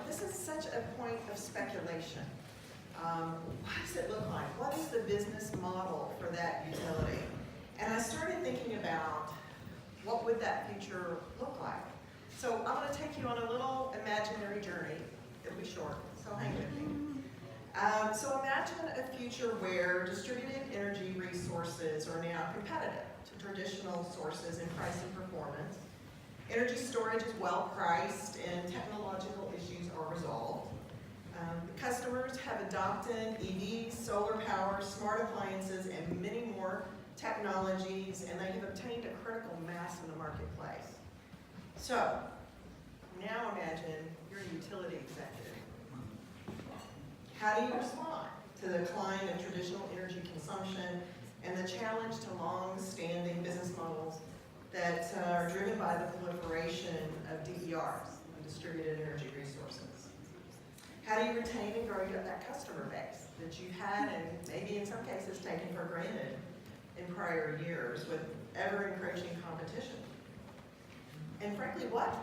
this is such a point of speculation. What does it look like? What is the business model for that utility? And I started thinking about what would that future look like. So I'm going to take you on a little imaginary journey. It'll be short, so hang with me. So imagine a future where distributed energy resources are now competitive to traditional sources in price and performance. Energy storage is well priced and technological issues are resolved. Customers have adopted EVs, solar power, smart appliances, and many more technologies, and they have obtained a critical mass in the marketplace. So, now imagine you're a utility executive. How do you respond to the decline of traditional energy consumption and the challenge to long-standing business models that are driven by the proliferation of DERs, distributed energy resources? How do you retain and grow that customer base that you've had and maybe in some cases taken for granted in prior years with ever-encroaching competition? And frankly, what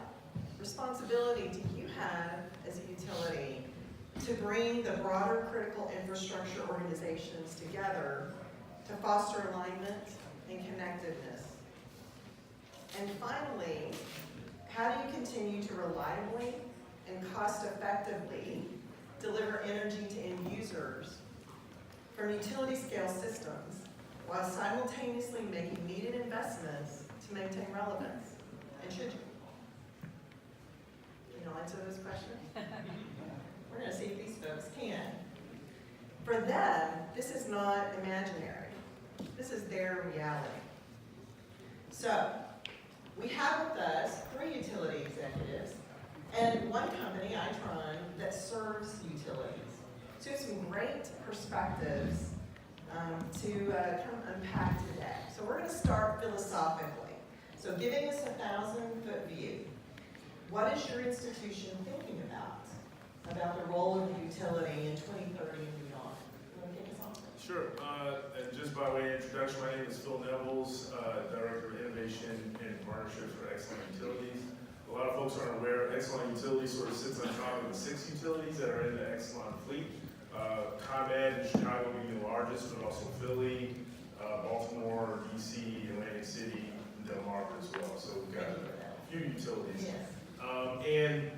responsibility do you have as a utility to bring the broader critical infrastructure organizations together to foster alignment and connectedness? And finally, how do you continue to reliably and cost-effectively deliver energy to end users from utility-scale systems while simultaneously making needed investments to maintain relevance? And should you? Can you answer those questions? We're going to see if these folks can. For them, this is not imaginary. This is their reality. So, we have with us 3 utility executives and one company, Itron, that serves utilities. So we have some great perspectives to come unpack today. So we're going to start philosophically. So giving us a 1,000-foot view, what is your institution thinking about the role of the utility in 2030 and beyond? You want to kick us off? Sure. And just by way of introduction, my name is Phil Nevels, Director of Innovation and Partnerships for Exelon Utilities. A lot of folks aren't aware, Exelon Utilities sort of sits on top of the 6 utilities that are in the Exelon fleet. ComEd in Chicago being the largest, but also Philly, Baltimore, DC, Atlantic City, and Delmarva as well. So we've got a few utilities. Yes. And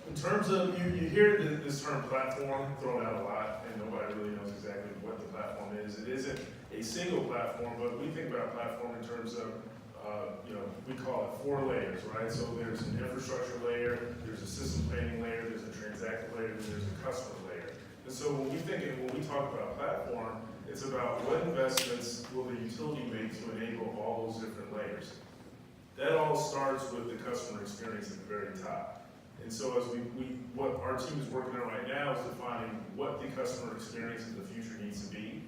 in terms of, you hear this term platform thrown out a lot, and nobody really knows exactly what the platform is. It isn't a single platform, but we think about platform in terms of, we call it 4 layers, right? So there's an infrastructure layer, there's a system planning layer, there's a transactor layer, and there's a customer layer. And so when we talk about platform, it's about what investments will the utility make to enable all those different layers. That all starts with the customer experience at the very top. And so as what our team is working on right now is defining what the customer experience in the future needs to be.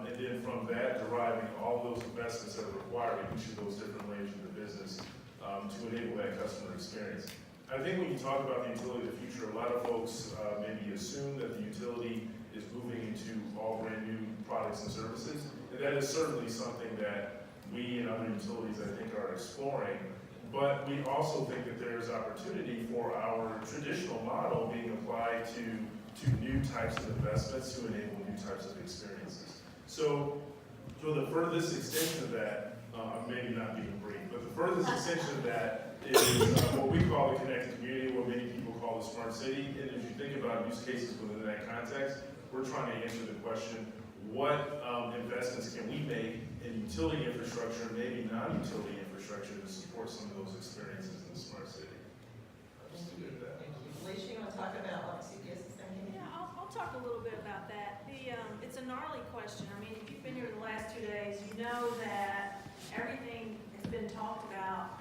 And then from that, deriving all those investments that are required in each of those different layers of the business to enable that customer experience. I think when you talk about the utility of the future, a lot of folks maybe assume that the utility is moving into all brand new products and services. And that is certainly something that we and other utilities, I think, are exploring. But we also think that there's opportunity for our traditional model being applied to new types of investments to enable new types of experiences. So the furthest extension of that, maybe not being brief, but the furthest extension of that is what we call the connected community, what many people call the smart city. And if you think about use cases within that context, we're trying to answer the question, what investments can we make in utility infrastructure, maybe non-utility infrastructure, to support some of those experiences in the smart city? Felecia, you want to talk about what CPS is thinking? Yeah, I'll talk a little bit about that. It's a gnarly question. I mean, if you've been here the last 2 days, you know that everything has been talked about.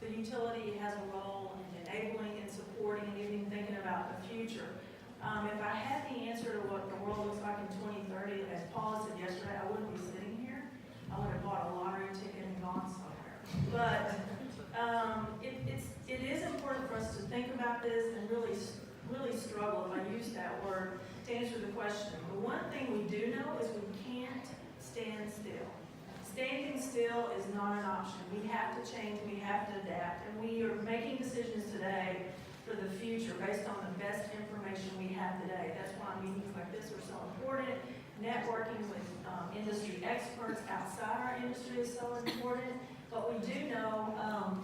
The utility has a role in enabling and supporting and even thinking about the future. If I had the answer to what the world looks like in 2030, as Paula said yesterday, I wouldn't be sitting here. I would have bought a lottery ticket and gone somewhere. But it is important for us to think about this and really struggle, if I use that word, to answer the question. The one thing we do know is we can't stand still. Standing still is not an option. We have to change, we have to adapt, and we are making decisions today for for the future based on the best information we have today. That's why meetings like this are so important. Networking with industry experts outside our industry is so important. But we do know,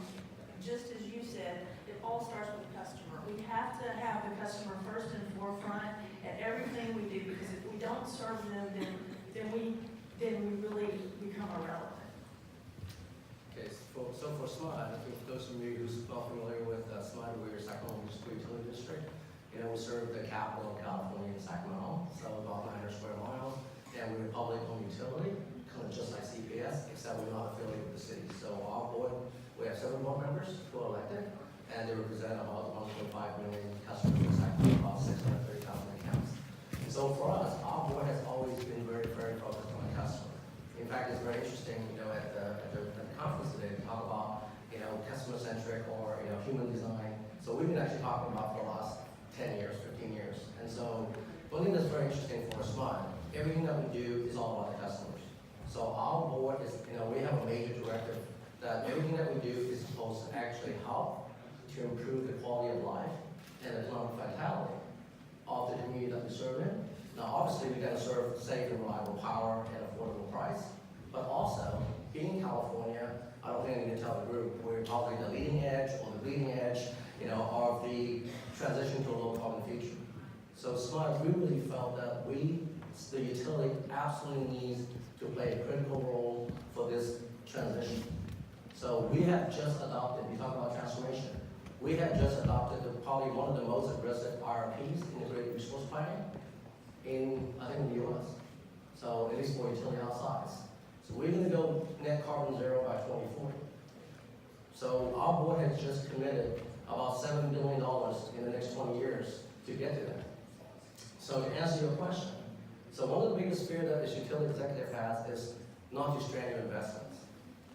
just as you said, it all starts with the customer. We have to have the customer first and forefront at everything we do, because if we don't serve them, then we really become irrelevant. Okay, so for SMUD, I think for those of you who's not familiar with SMUD, we're Sacramento Utility District. You know, we serve the capital of California in Sacramento, so about 900 square miles, and we're a public-owned utility, kind of just like CPS, except we're not affiliated with the city. So our board, we have 7 board members who are elected, and they represent about 1.5 million customers in Sacramento, about 630,000 accounts. So for us, our board has always been very, very focused on the customer. In fact, it's very interesting, you know, at the conference today to talk about, you know, customer-centric or, you know, human design. So we've been actually talking about for the last 10 years, 15 years. And so one thing that's very interesting for SMUD, everything that we do is all about the customers. So our board is, you know, we have a major directive that everything that we do is supposed to actually help to improve the quality of life and economic vitality of the community that we serve in. Now, obviously, we got to serve safe and reliable power at affordable price, but also, being in California, I don't think I need to tell the group, we're probably the leading edge or the bleeding edge, you know, of the transition to a low carbon future. So SMUD, we really felt that the utility absolutely needs to play a critical role for this transition. So we have just adopted, we talk about transformation, we have just adopted probably one of the most aggressive IRPs, integrated resource planning, in, I think, in the US. So at least for utility outsides. So we're going to go net carbon zero by 2040. So our board has just committed about $7 billion in the next 20 years to get to that. So to answer your question, so one of the biggest fears that this utility executive has is not to strand your investments.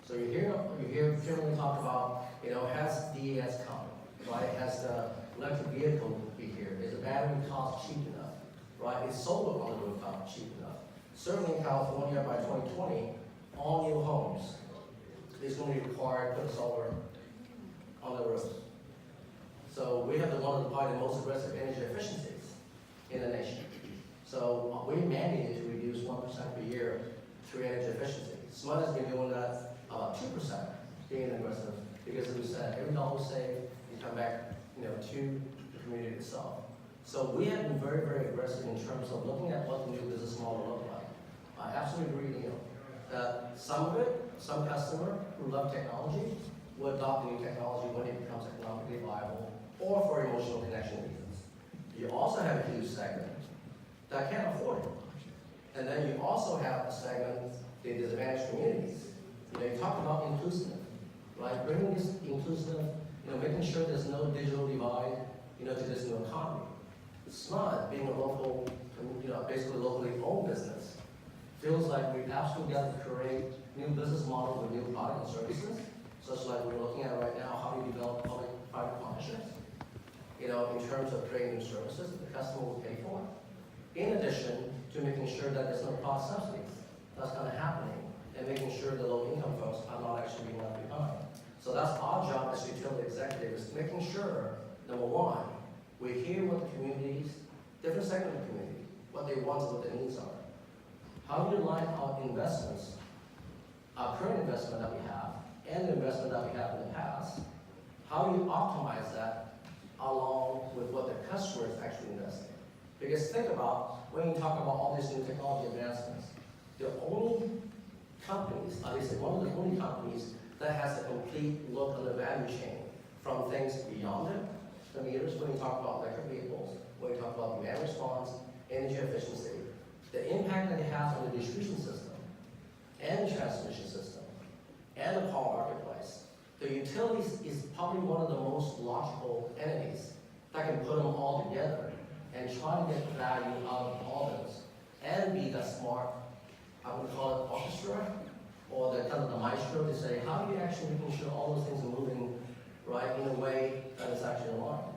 So you hear Kimberly talk about, you know, has DES come, right? Has the electric vehicle be here? Is the battery cost cheap enough, right? Is solar on the rooftop cheap enough? Certainly in California by 2020, all new homes is going to be required to put solar on the roof. So we have one of the most aggressive energy efficiencies in the nation. So we're mandated to reduce 1% per year through energy efficiency. SMUD has been doing that about 2%, being aggressive, because as we said, every dollar saved, you come back, you know, to the community itself. So we have been very, very aggressive in terms of looking at what the new business model looks like. I absolutely agree, Neil, that some of it, some customer who love technology will adopt the new technology when it becomes economically viable or for emotional connection reasons. You also have a huge segment that can't afford it. And then you also have a segment, the disadvantaged communities. You know, you talk about inclusive, right? Bringing this inclusive, you know, making sure there's no digital divide, you know, to this new economy. SMUD, being a local, you know, basically locally owned business, feels like we absolutely got to create new business models with new products and services, such like we're looking at right now, how do you develop public-private partnerships, you know, in terms of creating new services that the customer will pay for. In addition to making sure that there's no cost subsidies that's kind of happening, and making sure the low-income folks are not actually being left behind. So that's our job as utility executives, making sure, number one, we hear what the communities, different segment of the community, what they want and what their needs are. How do you align our investments, our current investment that we have, and the investment that we have in the past? How do you optimize that along with what the customer is actually investing? Because think about, when you talk about all these new technology advancements, the only companies, at least one of the only companies that has a complete look on the value chain from things beyond it, the meters, when you talk about electric vehicles, when you talk about demand response, energy efficiency, the impact that it has on the distribution system, and the transmission system, and the power marketplace. The utilities is probably one of the most logical entities that can put them all together and try to get value out of all those, and be the smart, I would call it orchestra, or the kind of the maestro to say, how do you actually making sure all those things are moving right in a way that is actually aligned?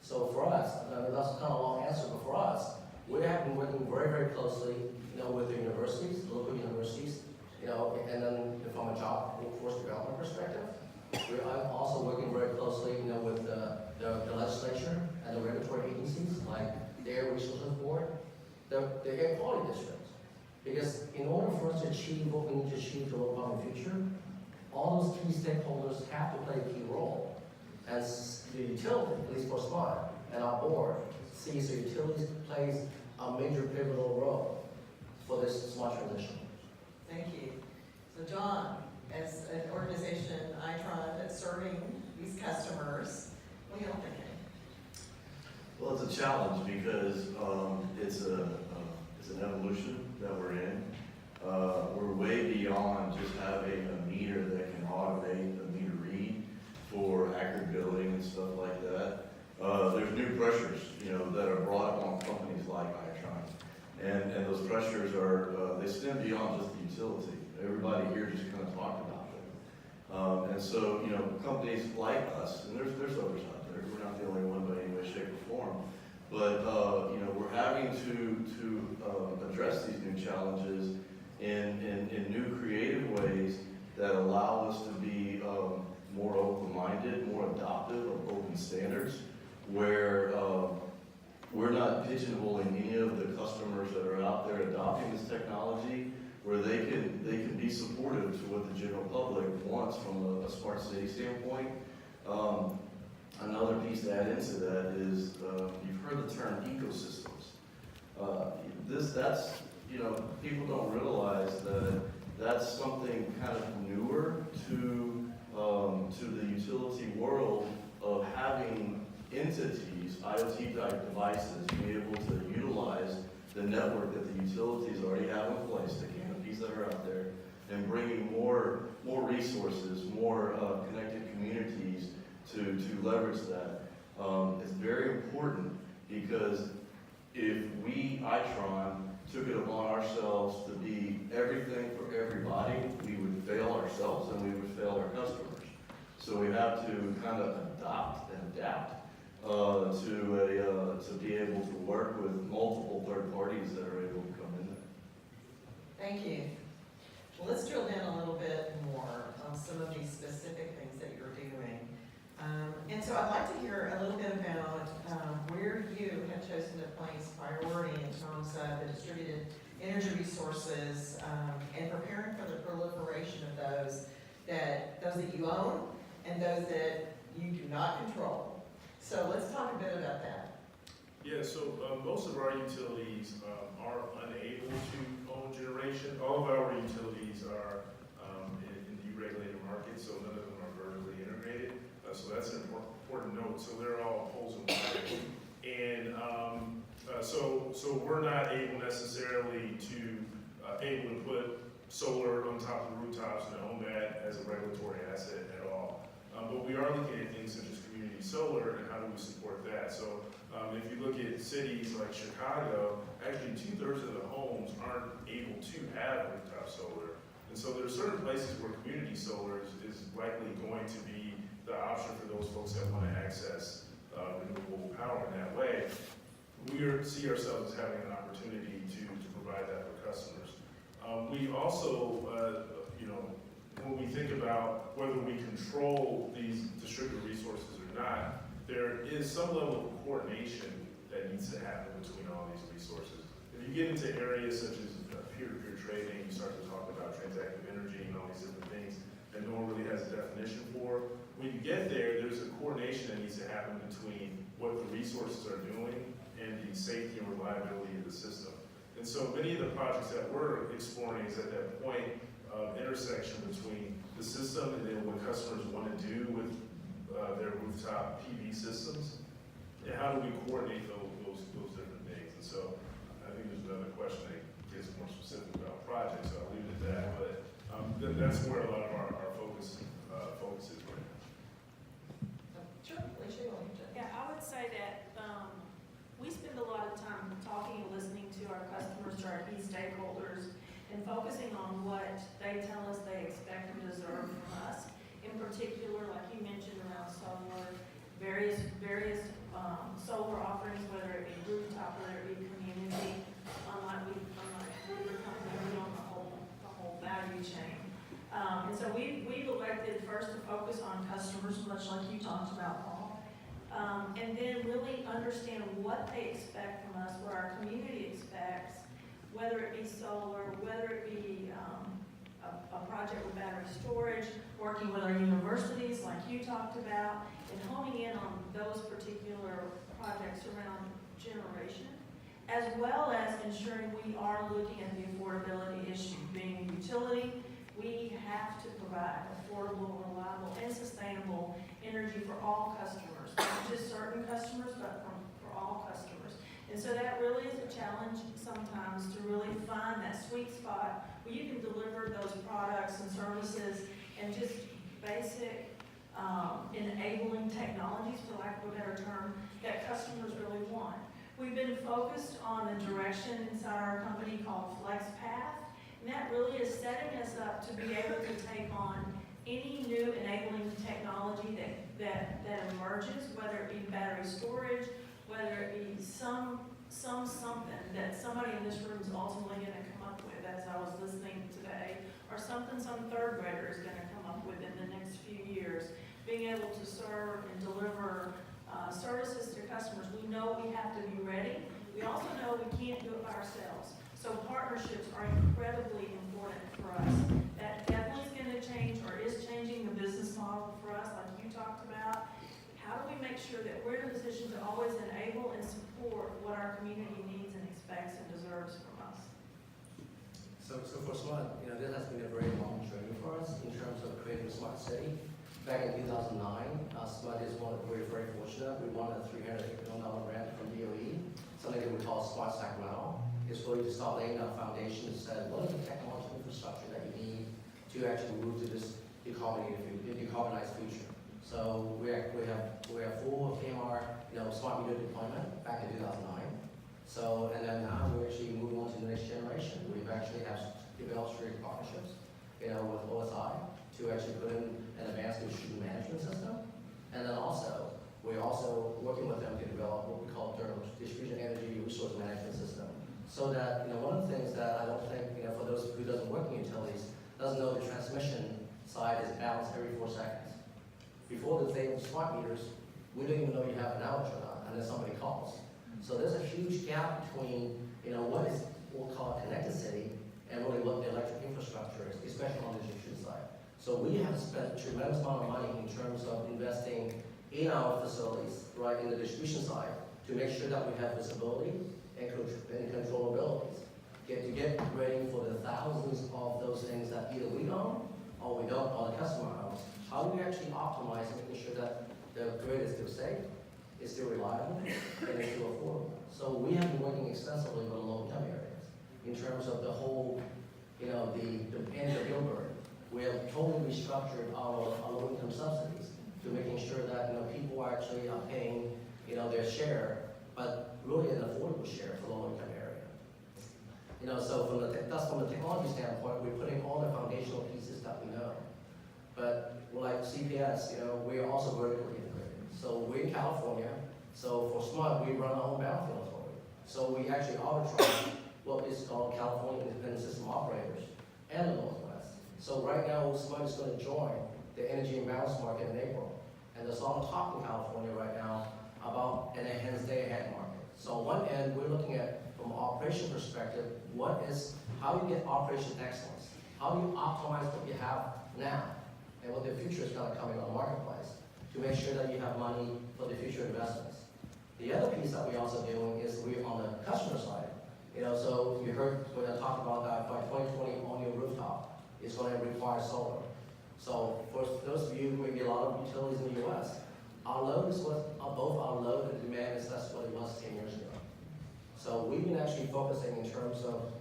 So for us, I mean, that's kind of a long answer, but for us, we have been working very, very closely, you know, with the universities, local universities, you know, and then from a job workforce development perspective, we're also working very closely, you know, with the legislature achieve what we need to achieve to look on the future, all those key stakeholders have to play a key role. As the utility, at least for SMUD, and our board sees the utilities plays a major pivotal role for this smart transition. Thank you. So John, as an organization, ITRON, that's serving these customers, what are you all thinking? Well, it's a challenge because it's an evolution that we're in. We're way beyond just having a meter that can automate a meter read for accurate billing and stuff like that. There's new pressures, that are brought upon companies like ITRON. And those pressures are, they stem beyond just the utility. Everybody here just kind of talked about them. And so, companies like us, and there's others out there, we're not the only one by any way, shape, or form, but, we're having to address these new challenges in new creative ways that allow us to be more open-minded, more adoptive of open standards, where we're not pigeonholing any of the customers that are out there adopting this technology, where they can be supportive to what the general public wants from a smart city standpoint. Another piece to add into that is you've heard the term ecosystems. People don't realize that that's something kind of newer to the utility world of having entities, IoT-type devices, be able to utilize the network that the utilities already have in place, the canopies that are out there, and bringing more resources, more connected communities to leverage that. It's very important because if we, ITRON, took it upon ourselves to be everything for everybody, we would fail ourselves and we would fail our customers. So we have to kind of adopt and adapt to be able to work with multiple third parties that are able to come in there. Thank you. Well, let's drill down a little bit more on some of these specific things that you're doing. And so I'd like to hear a little bit about where you have chosen to place priority in terms of the distributed energy resources and preparing for the proliferation of those that you own and those that you do not control. So let's talk a bit about that. Yeah, so most of our utilities are unable to own generation. All of our utilities are in deregulated markets, so none of them are vertically integrated. So that's an important note. So they're all poles and wires. And so we're not able necessarily to put solar on top of the rooftops and own that as a regulatory asset at all. But we are looking at things such as community solar and how do we support that. So if you look at cities like Chicago, actually 2/3 of the homes aren't able to have rooftop solar. And so there are certain places where community solar is likely going to be the option for those folks that want to access renewable power in that way. We see ourselves as having an opportunity to provide that for customers. We also, when we think about whether we control these distributed resources or not, there is some level of coordination that needs to happen between all these resources. If you get into areas such as peer-to-peer trading, you start to talk about transactive energy and all these different things that no one really has a definition for. When you get there, there's a coordination that needs to happen between what the resources are doing and the safety and reliability of the system. And so many of the projects that we're exploring is at that point of intersection between the system and then what customers want to do with their rooftop PV systems, and how do we coordinate those different things. And so I think there's another question that gets more specific about projects, so I'll leave it at that. But that's where a lot of our focus is right now. Sure, Felecia, why don't you? Yeah, I would say that we spend a lot of time talking and listening to our customers, to our key stakeholders, and focusing on what they tell us they expect and deserve from us. In particular, like you mentioned around solar, various solar offerings, whether it be rooftop, whether it be community, unlike we own the whole value chain. And so we've elected first to focus on customers, much like you talked about, Paul, and then really understand what they expect from us, what our community expects, whether it be solar, whether it be a project with battery storage, working with our universities like you talked about, and honing in on those particular projects around generation, as well as ensuring we are looking at the affordability issue. Being a utility, we have to provide affordable, reliable, and sustainable energy for all customers, not just certain customers, but for all customers. And so that really is a challenge sometimes to really find that sweet spot where you can deliver those products and services and just basic enabling technologies, for lack of a better term, that customers really want. We've been focused on a direction inside our company called FlexPath, and that really is setting us up to be able to take on any new enabling technology that emerges, whether it be battery storage, whether it be something that somebody in this room is ultimately going to come up with, as I was listening today, or something some third grader is going to come up with in the next few years. Being able to serve and deliver services to customers, we know we have to be ready. We also know we can't do it by ourselves. So partnerships are incredibly important for us. That definitely is going to change, or is changing, the business model for us, like you talked about. How do we make sure that we're in a position to always enable and support what our community needs and expects and deserves from us? So for SMUD, this has been a very long journey for us in terms of creating a smart city. Back in 2009, SMUD is we're very fortunate. We won a $350 million grant from DOE, something that we call Smart Sacramento. It's really to start laying down foundations and what is the technological infrastructure that you need to actually move to this decarbonized future. So we have full KMR, smart meter deployment back in 2009. So, and then now we're actually moving on to the next generation. We've actually have developed strategic partnerships, with OSI to actually put in an advanced distribution management system. And then we're also working with them to develop what we call distribution energy resource management system. So that, one of the things that I don't think, for those who doesn't work in utilities, doesn't know the transmission side is balanced every 4 seconds. Before the thing with smart meters, we don't even know you have an outage or not, unless somebody calls. So there's a huge gap between, what is what we'll call a connected city and really what the electric infrastructure is, especially on the distribution side. So we have spent a tremendous amount of money in terms of investing in our facilities, right, in the distribution side, to make sure that we have visibility and controllability. To get ready for the thousands of those things that either we own or we don't, or the customer owns. How do we actually optimize making sure that the grid is still safe, is still reliable, and is still affordable? So we have been working extensively with low-income areas in terms of the whole, the end of bill burden. We have totally restructured our low-income subsidies to making sure that people are actually paying their share, but really an affordable share for the low-income area. So from the technology standpoint, we're putting all the foundational pieces that we know. But like CPS, we are also vertically integrated. So we're in California. So for SMUD, we run our own battlefield authority. So we actually arbitrage what is called California Independent System Operators and the Northwest. So right now, SMUD is going to join the energy imbalance market in April. And there's all talk in California right now about an enhanced day-ahead market. So on one end, we're looking at, from an operation perspective, how do you get operation excellence? How do you optimize what you have now and what the future is going to come in on the marketplace to make sure that you have money for the future investments? The other piece that we're also doing is we're on the customer side. So you heard when I talked about that by 2020 on your rooftop, it's going to require solar. So for those of you, maybe a lot of utilities in the U.S., our load is both our load and demand is less what it was 10 years ago. So we've been actually focusing in terms of,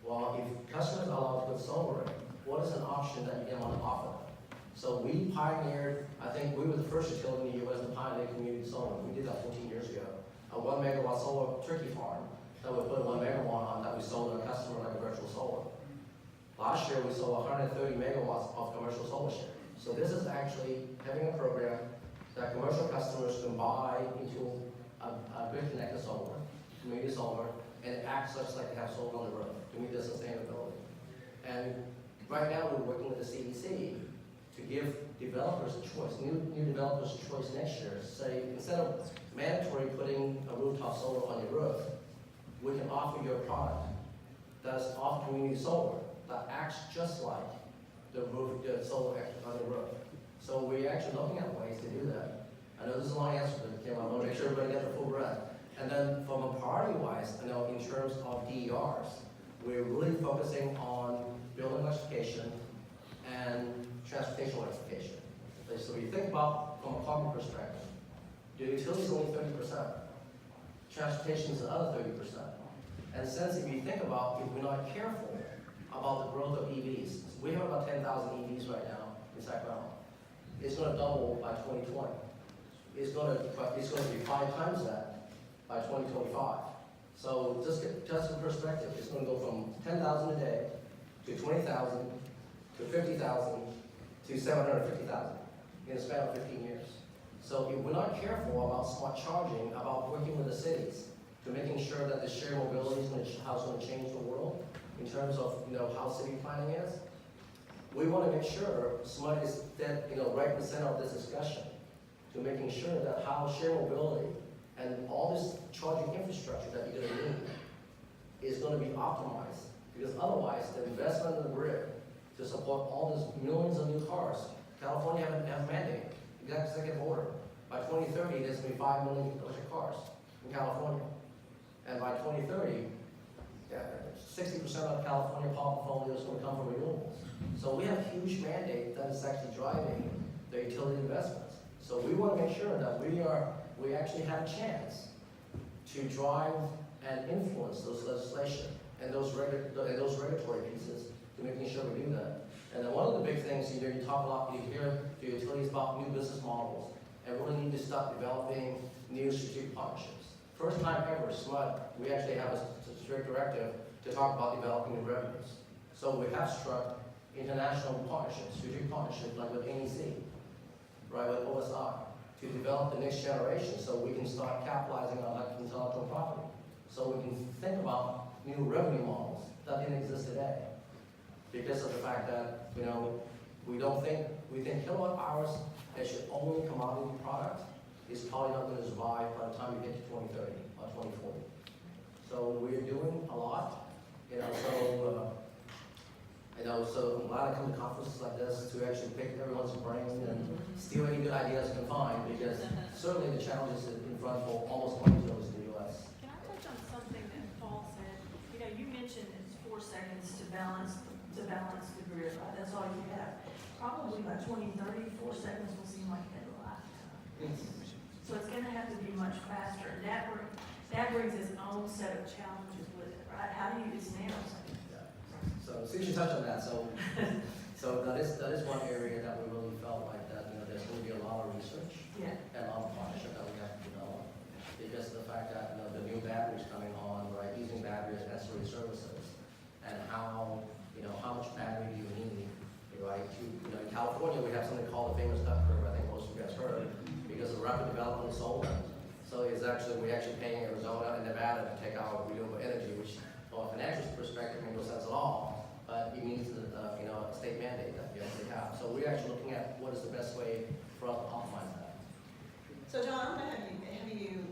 well, if customers are allowed to put solar in, what is an option that you can want to offer them? So we pioneered, I think we were the first utility in the U.S. to pioneer community solar. We did that 14 years ago. A 1 megawatt solar turkey farm that we put 1 megawatt on that we sold to a customer like a virtual solar. Last year we sold 130 megawatts of commercial solar share. So this is actually having a program that commercial customers can buy into a grid-connected solar, community solar, and act such like they have solar on the roof to meet their sustainability. And right now we're working with the CDC to give developers a choice, new developers a choice next year. Say, instead of mandatory putting a rooftop solar on your roof, we can offer you a product that's off community solar that acts just like the roof, the solar on the roof. So we're actually looking at ways to do that. I know this is a long answer, but Kim, I want to make sure everybody gets the full breadth. And then from a priority-wise, I know in terms of DERs, we're really focusing on building electrification and transportation electrification. So you think about from a carbon perspective, the utility is only 30%. Transportation is the other 30%. And since if you think about, if we're not careful about the growth of EVs, we have about 10,000 EVs right now in Sacramento. It's going to double by 2020. It's going to be 5 times that by 2025. So just in perspective, it's going to go from 10,000 a day to 20,000 to 50,000 to 750,000 in a span of 15 years. So if we're not careful about smart charging, about working with the cities to making sure that the shared mobility is how it's going to change the world in terms of how city planning is, we want to make sure SMUD is that right in the center of this discussion to making sure that how shared mobility and all this charging infrastructure that you're going to need is going to be optimized, because otherwise the investment in the grid to support all these millions of new cars, California has a mandate, executive order. By 2030, there's going to be 5 million electric cars in California. And by 2030, 60% of California power portfolio is going to come from renewables. So we have a huge mandate that is actually driving the utility investments. So we want to make sure that we actually have a chance to drive and influence those legislation and those regulatory pieces to making sure we do that. And then one of the big things, you talk a lot, you hear the utilities about new business models, and we really need to start developing new strategic partnerships. First time ever, SMUD, we actually have a strict directive to talk about developing new revenues. So we have struck international partnerships, strategic partnerships like with NEC, right, with OSI, to develop the next generation so we can start capitalizing on intellectual property. So we can think about new revenue models that didn't exist today. Because of the fact that, we think kilowatt hours that should only commodity product is probably not going to survive by the time you get to 2030 or 2040. So we're doing a lot, so I'm glad I come to conferences like this to actually pick everyone's brain and steal any good ideas I can find, because certainly the challenges in front for almost all utilities in the U.S. Can I touch on something that Paul said? You mentioned it's 4 seconds to balance the grid, right? That's all you have. Probably by 2030, 4 seconds will seem like a lifetime. So it's going to have to be much faster, and that brings its own set of challenges with it, right? How do you narrow something? So since you touched on that, so that is one area that we really felt like that there's going to be a lot of research Yeah. and a lot of partnership that we have to develop, because of the fact that the new batteries coming on, right, using batteries as ancillary services, and how much battery do you need, right? In California we have something called the famous duck curve. I think most of you guys heard, because of rapid development of solar. So we're actually paying Arizona and Nevada to take out renewable energy, which from a financial perspective makes no sense at all, but it means a state mandate that we actually have. So we're actually looking at what is the best way for us to optimize that. So John, I'm going to have you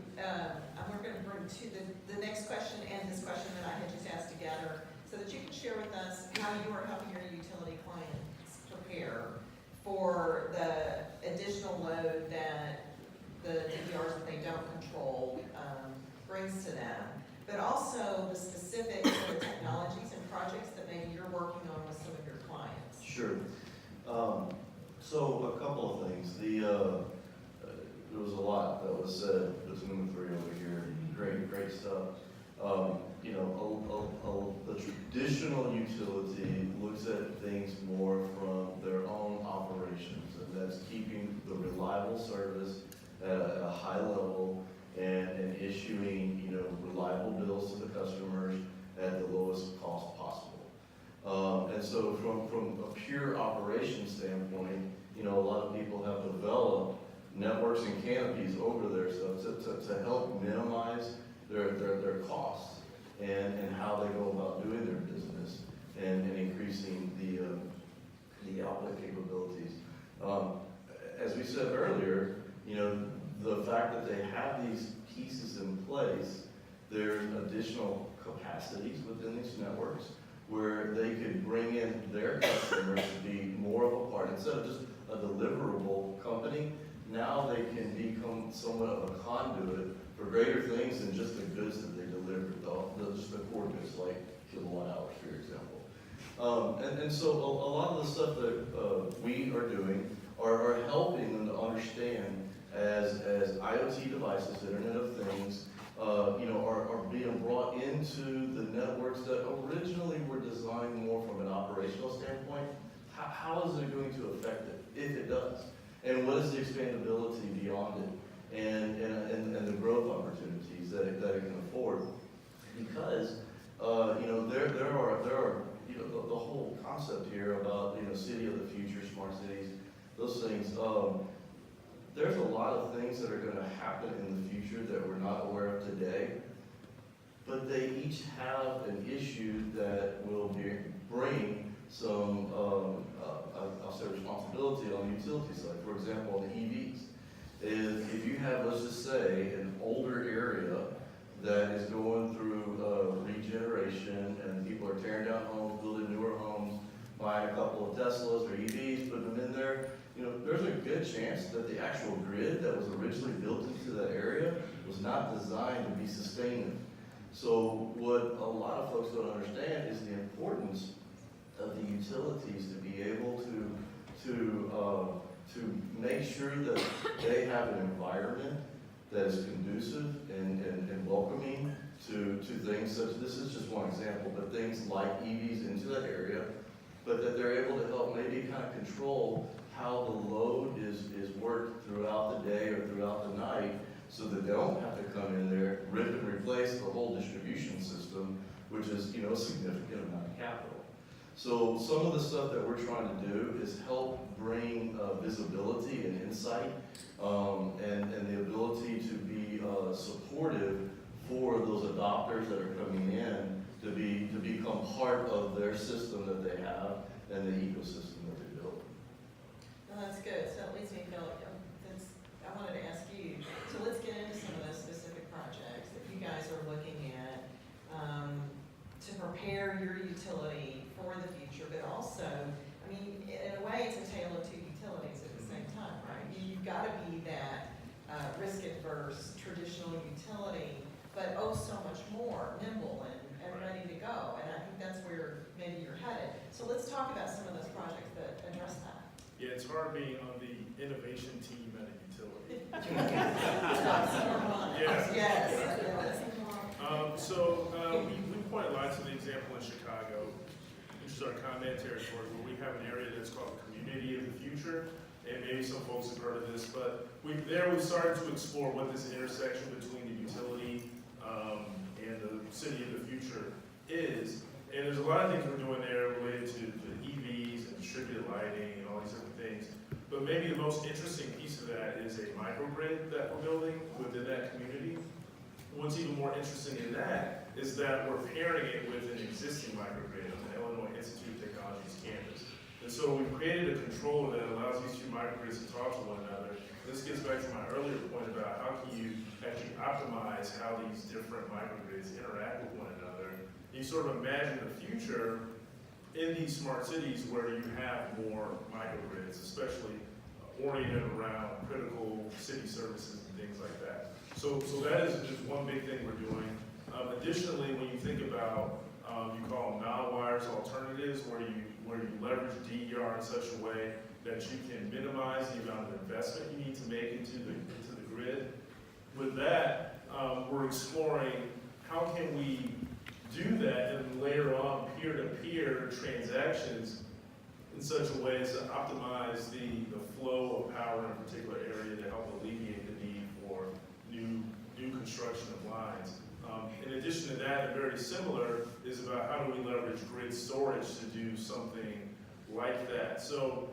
we're going to bring to the next question and this question that I had just asked together, so that you can share with us how you are helping your utility clients prepare for the additional load that the DERs that they don't control brings to them, but also the specifics of the technologies and projects that maybe you're working on with some of your clients. Sure. So a couple of things. There was a lot that was said between the three over here. Great stuff. The traditional utility looks at things more from their own operations, and that's keeping the reliable service at a high level and issuing, reliable bills to the customers at the lowest cost possible. And so from a pure operation standpoint, a lot of people have developed networks and canopies over there to help minimize their costs and how they go about doing their business and increasing the output capabilities. As we said earlier, the fact that they have these pieces in place, there's additional capacities within these networks, where they could bring in their customers to be more of a part, instead of just a deliverable company, now they can become somewhat of a conduit for greater things than just the goods that they deliver, just the core goods, like kilowatt hours, for example. And so a lot of the stuff that we are doing are helping them to understand as IoT devices, Internet of Things, are being brought into the networks that originally were designed more from an operational standpoint. How is it going to affect it, if it does? And what is the expandability beyond it? And the growth opportunities that it can afford? Because, there are the whole concept here about, city of the future, smart cities, those things. There's a lot of things that are going to happen in the future that we're not aware of today, but they each have an issue that will bring some, I'll say, responsibility on the utility side. For example, on the EVs, if you have, let's just say, an older area that is going through regeneration, and people are tearing down homes, building newer homes, buying a couple of Teslas or EVs, putting them in there, there's a good chance that the actual grid that was originally built into that area was not designed to be sustainable. So what a lot of folks don't understand is the importance of the utilities to be able to make sure that they have an environment that is conducive and welcoming to things such, this is just one example, but things like EVs into that area, but that they're able to help maybe kind of control how the load is worked throughout the day or throughout the night, so that they don't have to come in there, rip and replace the whole distribution system, which is, a significant amount of capital. So some of the stuff that we're trying to do is help bring visibility and insight, and the ability to be supportive for those adopters that are coming in to become part of their system that they have and the ecosystem that they build. Well, that's good. So that leads me to feel like, I wanted to ask you, so let's get into some of those specific projects that you guys are looking at to prepare your utility for the future, but also, in a way, it's a tale of two utilities at the same time, right? You've got to be that risk-averse traditional utility, but so much more nimble and ready to go. And I think that's where maybe you're headed. So let's talk about some of those projects that address that. Yeah, it's hard being on the innovation team at a utility. Yes. We point a lot to the example in Chicago, which is our comment territory, where we have an area that's called Community of the Future, and maybe some folks have heard of this, but we've started to explore what this intersection between the utility and the city of the future is. And there's a lot of things we're doing there related to EVs and distributed lighting and all these different things. But maybe the most interesting piece of that is a microgrid that we're building within that community. What's even more interesting in that is that we're pairing it with an existing microgrid on the Illinois Institute of Technology's campus. And so we've created a controller that allows these two microgrids to talk to one another. This gets back to my earlier point about how can you actually optimize how these different microgrids interact with one another. You sort of imagine the future in these smart cities where you have more microgrids, especially oriented around critical city services and things like that. So that is just one big thing we're doing. Additionally, when you think about, you call them non-wires alternatives, where you leverage DER in such a way that you can minimize the amount of investment you need to make into the grid. With that, we're exploring how can we do that and layer on peer-to-peer transactions in such a way as to optimize the flow of power in a particular area to help alleviate the need for new construction of lines. In addition to that, and very similar, is about how do we leverage grid storage to do something like that. So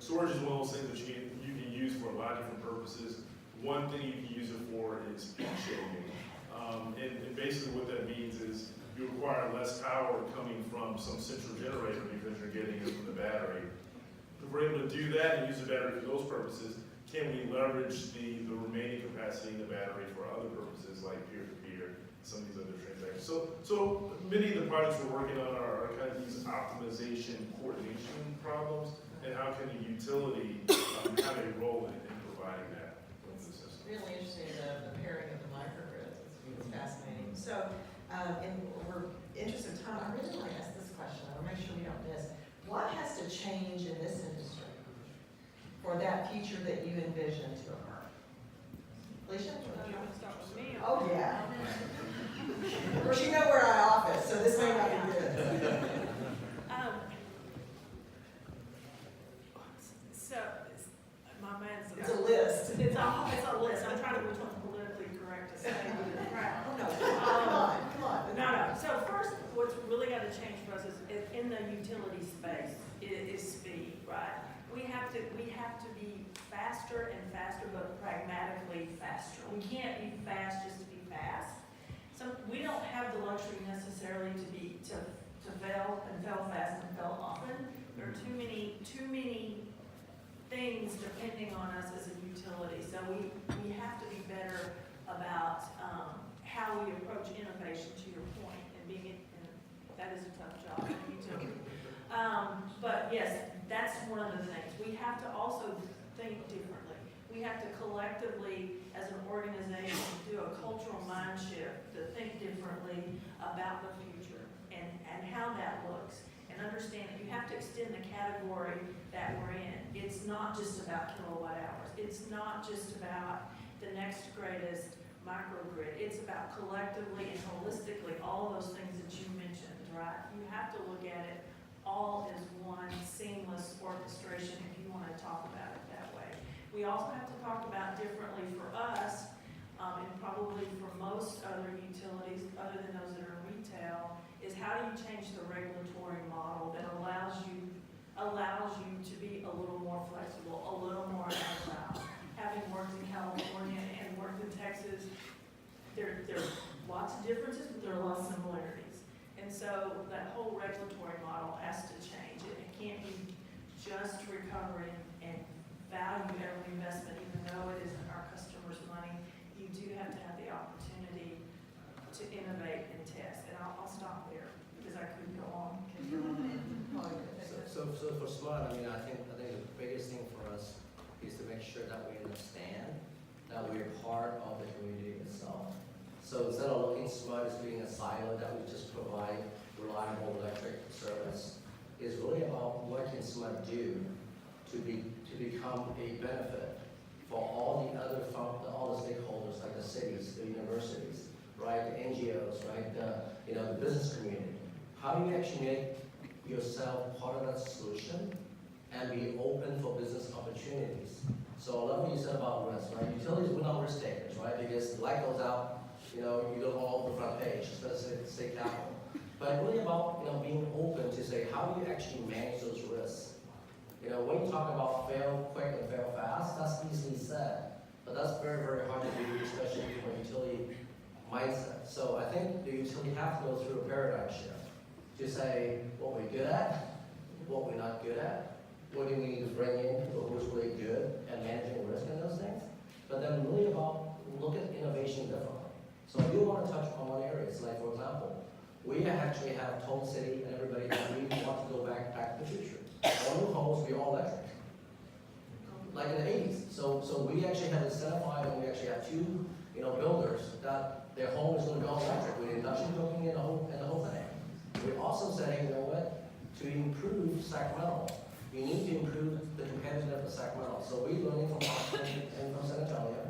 storage is one of those things that you can use for a lot of different purposes. One thing you can use it for is peak shaving. And basically what that means is you require less power coming from some central generator because you're getting it from the battery. If we're able to do that and use the battery for those purposes, can we leverage the remaining capacity in the battery for other purposes like peer-to-peer, some of these other transactions? So many of the projects we're working on are kind of these optimization coordination problems, and how can the utility have a role in providing that with the system? Really interesting, the pairing of the microgrids, it's fascinating. So, in we're interest of time, I really want to ask this question, I want to make sure we don't miss. What has to change in this industry for that future that you envision to occur? Felicia? You want to start with me? Oh, yeah. Of course, you know where I office, so this may not be good. So, my man's. It's a list. It's a list. I'm trying to do something politically correct to say. Right. Oh, no, come on. No. So first, what's really got to change for us is in the utility space is speed, right? We have to be faster and faster, but pragmatically faster. We can't be fast just to be fast. So we don't have the luxury necessarily to fail and fail fast and fail often. There are too many things depending on us as a utility. So we have to be better about how we approach innovation, to your point, and that is a tough job in a utility. But yes, that's one of the things. We have to also think differently. We have to collectively, as an organization, do a cultural mind shift to think differently about the future and how that looks. And understand that you have to extend the category that we're in. It's not just about kilowatt hours. It's not just about the next greatest microgrid. It's about collectively and holistically all of those things that you mentioned, right? You have to look at it all as one seamless orchestration if you want to talk about it that way. We also have to talk about differently for us, and probably for most other utilities, other than those that are in retail, is how do you change the regulatory model that allows you to be a little more flexible, a little more agile. Having worked in California and worked in Texas, there are lots of differences, but there are a lot of similarities. And so that whole regulatory model has to change. It can't be just recovering and value every investment, even though it isn't our customers' money. You do have to have the opportunity to innovate and test. And I'll stop there because I could go on. So for SMUD, I think the biggest thing for us is to make sure that we understand that we're part of the community itself. So instead of looking SMUD as being a silo that we just provide reliable electric service, is really about what can SMUD do to become a benefit for all the stakeholders, like the cities, the universities, right, the NGOs, right, the business community. How do you actually make yourself part of that solution and be open for business opportunities? So I love what you said about risk, right? Utilities, we're not risk takers, right? Because the light goes out, you go all over the front page, especially state capital. But really about, being open to say, how do you actually manage those risks? When you talk about fail quick and fail fast, that's easily said. But that's very, very hard to do, especially from a utility mindset. So I think the utility have to go through a paradigm shift to say what we're good at, what we're not good at, what do we need to bring in, people who's really good at managing risk and those things. But then really about look at innovation differently. So I do want to touch on one area. It's like, for example, we actually have told city and everybody that we want to go back to the future. All new homes will be all electric, like in the 80s. So we actually have incentivized, and we actually have two, builders that their home is going to go electric with induction cooking and the whole thing. We also said, hey, you know what? To improve Sacramento, you need to improve the competitiveness of Sacramento. So we're learning from Austin and from San Antonio.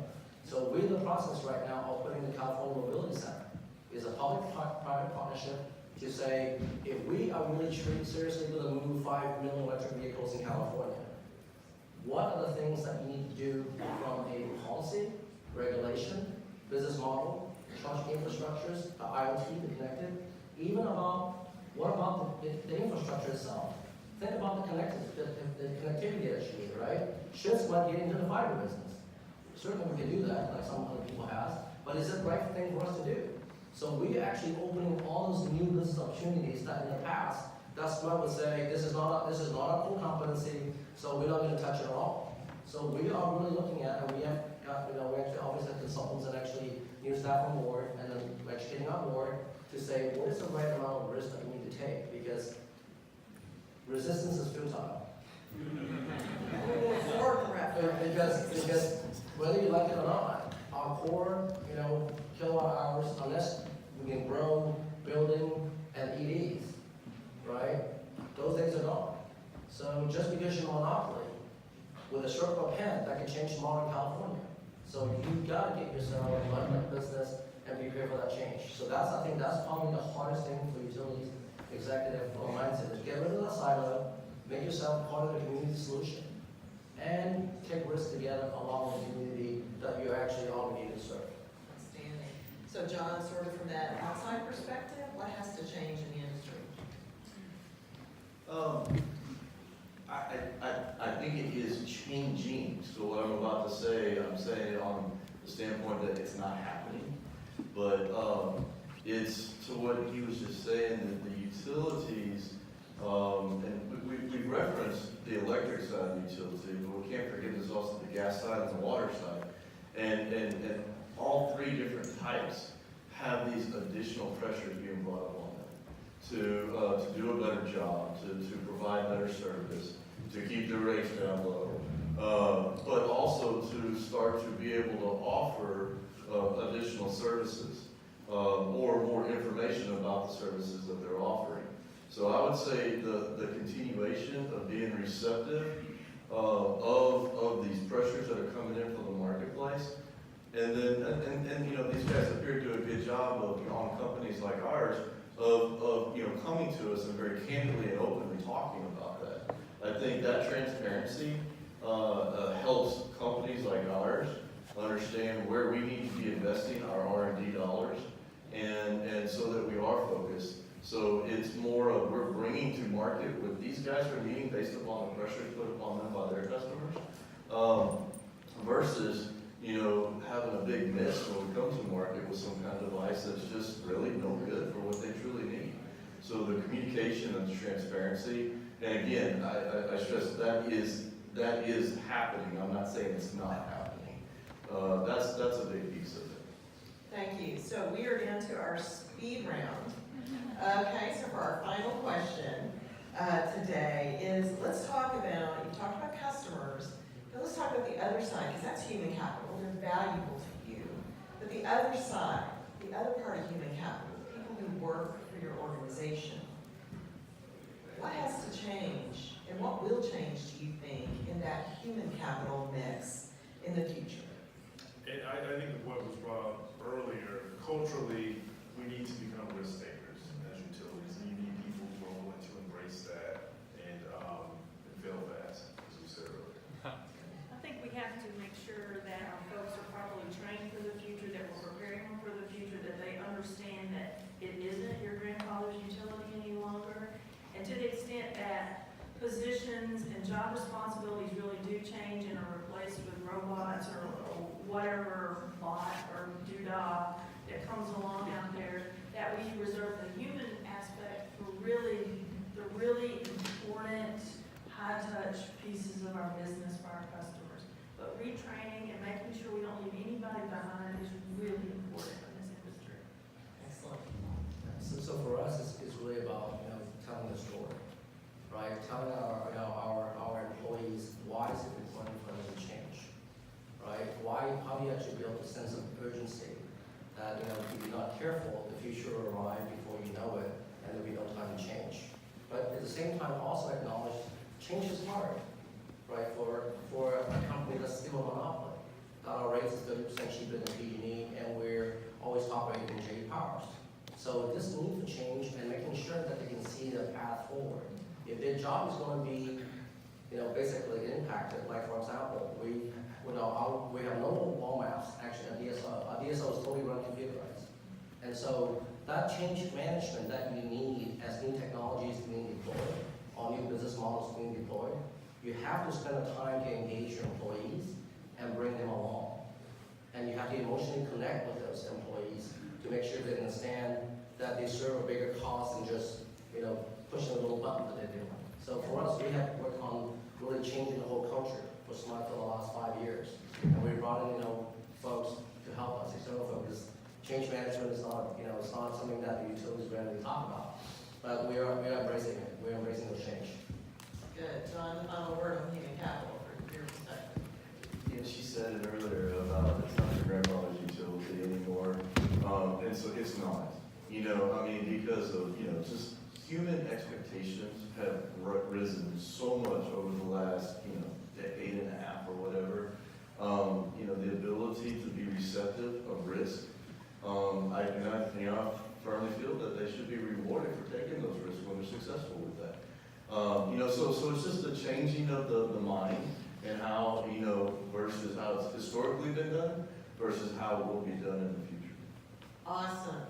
So we're in the process right now of putting the California Mobility Center. It's a public-private partnership to say, if we are really seriously going to move 5 million electric vehicles in California, what are the things that you need to do from a policy, regulation, business model, charging infrastructures, the IoT, the connected, even about, what about the infrastructure itself? Think about the connectivity that you need, right? Should SMUD get into the fiber business? Certainly we can do that, like some other people have, but is it the right thing for us to do? So we're actually opening all those new business opportunities that in the past, that SMUD would say, this is not a core competency, so we're not going to touch it at all. So we are really looking at, and we have got, we actually always have consultants that actually new staff on board, and then educating our board to say, what is the right amount of risk that we need to take? Because resistance is futile. Because whether you like it or not, our core, kilowatt hours, unless we can grow, building, and EVs, right? Those days are gone. So just because you're monopoly, with a stroke of a pen, that can change tomorrow in California. So you gotta get yourself run that business and be prepared for that change. So I think that's probably the hardest thing for utilities executive or mindset is get rid of the silo, make yourself part of the community solution, and take risks together along with the community that you actually already need to serve. Outstanding. So John, sort of from that outside perspective, what has to change in the industry? I think it is changing. So what I'm about to say, I'm saying on the standpoint that it's not happening. But it's to what he was just saying, that the utilities, and we referenced the electric side of the utility, but we can't forget there's also the gas side and the water side. And all three different types have these additional pressures being brought up on them to do a better job, to provide better service, to keep the rates down low, but also to start to be able to offer additional services or more information about the services that they're offering. So I would say the continuation of being receptive of these pressures that are coming in from the marketplace, and then these guys appear to do a good job of on companies like ours of coming to us and very candidly and openly talking about that. I think that transparency helps companies like ours understand where we need to be investing our R&D dollars, and so that we are focused. So it's more of we're bringing to market what these guys are needing based upon the pressures put upon them by their customers, versus having a big miss when we come to market with some kind of device that's just really no good for what they truly need. So the communication and the transparency, and again, I stress that is happening. I'm not saying it's not happening. That's a big piece of it. Thank you. So we are down to our speed round. Okay, so for our final question today is, let's talk about, you talked about customers, but let's talk about the other side, because that's human capital. They're valuable to you. But the other side, the other part of human capital, people who work for your organization, what has to change, and what will change, do you think, in that human capital mix in the future? And I think what was brought up earlier, culturally, we need to become risk takers as utilities, and you need people who are willing to embrace that and fail fast, as you said earlier. I think we have to make sure that our folks are properly trained for the future, that we're preparing them for the future, that they understand that it isn't your grandfather's utility any longer. And to the extent that positions and job responsibilities really do change and are replaced with robots or whatever bot or doodah that comes along out there, that we reserve the human aspect for the really important high-touch pieces of our business for our customers. But retraining and making sure we don't leave anybody behind is really important in this industry. Excellent. So for us, it's really about telling the story, right? Telling our employees why is it important for them to change, right? How do you actually build a sense of urgency that if you're not careful, the future will arrive before you know it, and there'll be no time to change. But at the same time, also acknowledge change is hard, right? For a company that's still a monopoly, our rates is 30% cheaper than PG&E, and we're always operating in J powers. So this need for change and making sure that they can see the path forward. If their job is going to be, basically impacted, like for example, we have no wall maps actually at DSO. Our DSO is totally run computerized, and so that change management that you need as new technologies being deployed, or new business models being deployed, you have to spend the time to engage your employees and bring them along, and you have to emotionally connect with those employees to make sure they understand that they serve a bigger cause than just, pushing a little button that they're doing. So for us, we have to work on really changing the whole culture for SMUD for the last 5 years. And we brought in, folks to help us, external folks. Change management is not, it's not something that the utilities rarely talk about. But we are embracing it. We're embracing the change. Good. John, the final word on human capital for your perspective. Yeah, she said it earlier about it's not your grandmother's utility anymore, and so it's not. Because of, just human expectations have risen so much over the last, decade and a half or whatever. The ability to be receptive of risk. I firmly feel that they should be rewarded for taking those risks when they're successful with that. So it's just a changing of the mind and how, versus how it's historically been done versus how it will be done in the future. Awesome.